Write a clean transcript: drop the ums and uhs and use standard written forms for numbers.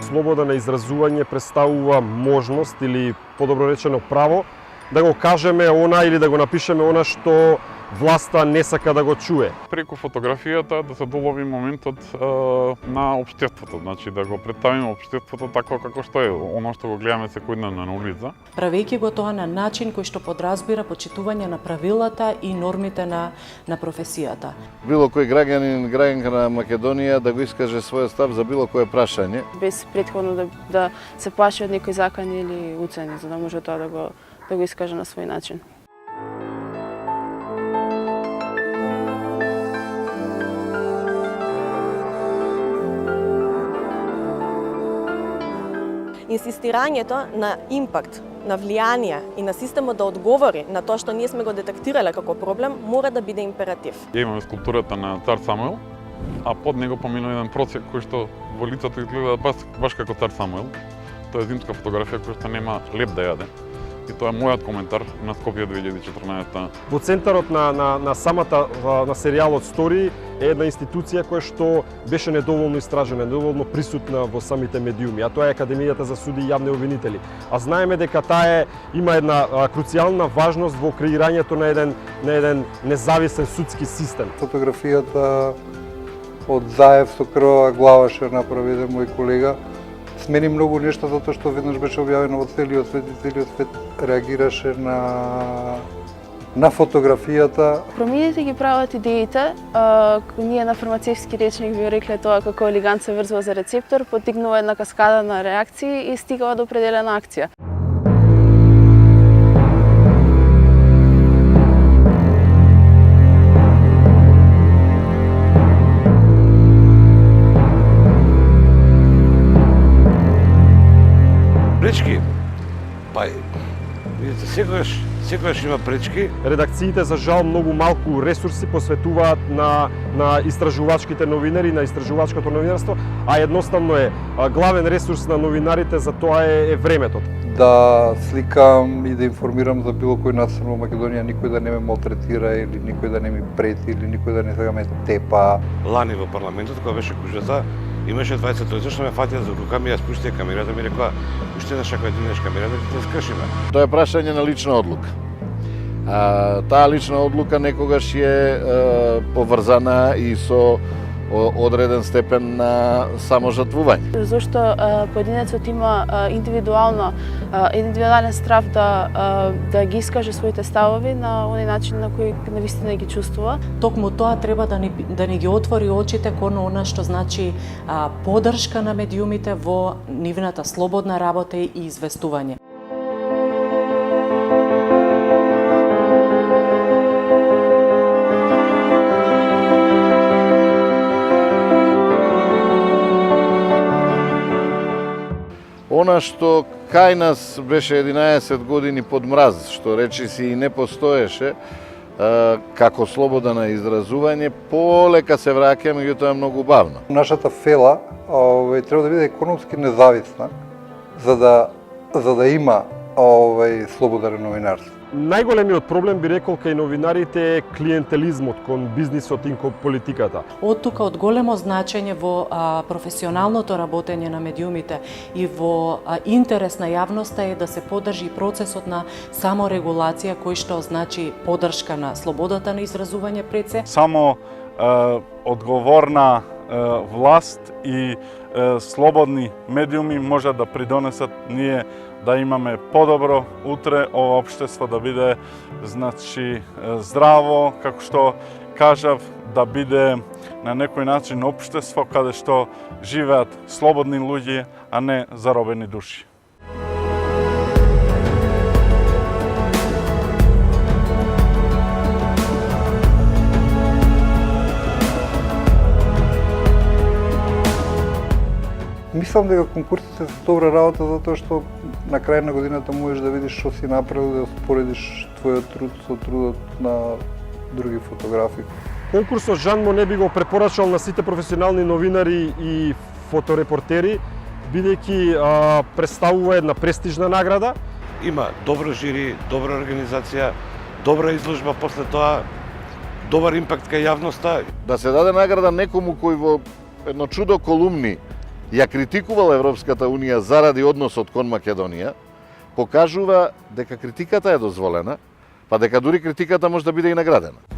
слобода на изразување представува можност или подобро речено право да го кажеме она или да го напишеме она што власта не сака да го чуе. Преку фотографијата да се долови моментот на општеството, значи да го представиме општеството тако како што е, оно што го гледаме секојдневно на улица. Правејќи го тоа на начин кој што подразбира почитување на правилата и нормите на професијата. Било кој граѓанин, граѓанка на Македонија да го искаже својот став за било кое прашање. Без претходно да се плаши од некој закан или уцени, за да може тоа да го искаже на свој начин. Инсистирањето на импакт, на влијание и на системот да одговори на тоа што ние сме го детектирале како проблем, мора да биде императив. Имаме скулптурата на цар Самуил, а под него поминува еден просек кој што во лицето изгледа баш како цар Самуил. Тоа е зимска фотографија која што нема леп да јаде. И тоа е мојот коментар на Скопје 2014. Во центарот на самата на серијалот Стори е една институција која што беше недоволно истражена, недоволно присутна во самите медиуми, а тоа е Академијата за суди и јавни обвинители. А знаеме дека таа има една круцијална важност во креирањето на еден независен судски систем. Фотографијата од Заев со крвава глава што направи еден мој колега смени многу нешта затоа што веднаш беше објавено во целиот свет и целиот свет реагираше на фотографијата. Промените ги прават идеите. Ние на фармацевски речник би рекле тоа како лигант се врзува за рецептор, поттикнува една каскада на реакции и стигава до определена акција. Пречки? Па, видите, секогаш има пречки. Редакциите за жал многу малку ресурси посветуваат на истражувачките новинари, на истражувачкото новинарство, а едноставно е главен ресурс на новинарите за тоа е времето. Да сликам и да информирам за било кој насилен во Македонија, никој да не ме малтретира или никој да не ми прети или никој да не сега ме тепа. Лани во парламентот, кога беше кужата, имаше 20 лица што ме фатија за рука ми ја спуштија камерата, ми рекоа: "Уште еднаш ако ја дигнеш камерата, ќе те скршиме." Тоа е прашање на лична одлука. Таа лична одлука некогаш е поврзана и со одреден степен на саможатвување. Зошто поединецот има индивидуален страв да ги искаже своите ставови на оној начин на кој навистина ги чувствува. Токму тоа треба да ни ги отвори очите кон она што значи поддршка на медиумите во нивната слободна работа и известување. Она што кај нас беше 11 години под мраз, што речиси и не постоеше, како слобода на изразување, полека се враќа, меѓутоа многу бавно. Нашата фела треба да биде економски независна за да има слобода на новинарство. Најголемиот проблем би рекол кај новинарите е клиентелизмот кон бизнисот и кон политиката. Од тука од големо значење во професионалното работење на медиумите и во интерес на јавноста е да се поддржи процесот на саморегулација кој што значи поддршка на слободата на изразување пред се. Само одговорна власт и слободни медиуми може да придонесат ние да имаме подобро утре, ова општество да биде значи здраво, како што кажав, да биде на некој начин општество каде што живеат слободни луѓе, а не заробени души. Мислам дека конкурсите се добра работа затоа што на крај на годината можеш да видиш што си направил, да споредиш твојот труд со трудот на други фотографи. Конкурсот Жанмо не би го препорачал на сите професионални новинари и фоторепортери, бидејќи представува една престижна награда. Има добро жири, добра организација, добра изложба после тоа, добар импакт кај јавноста. Да се даде награда некому кој во едно чудо колумни ја критикувал Европската Унија заради односот кон Македонија, покажува дека критиката е дозволена, па дека дури критиката може да биде и наградена.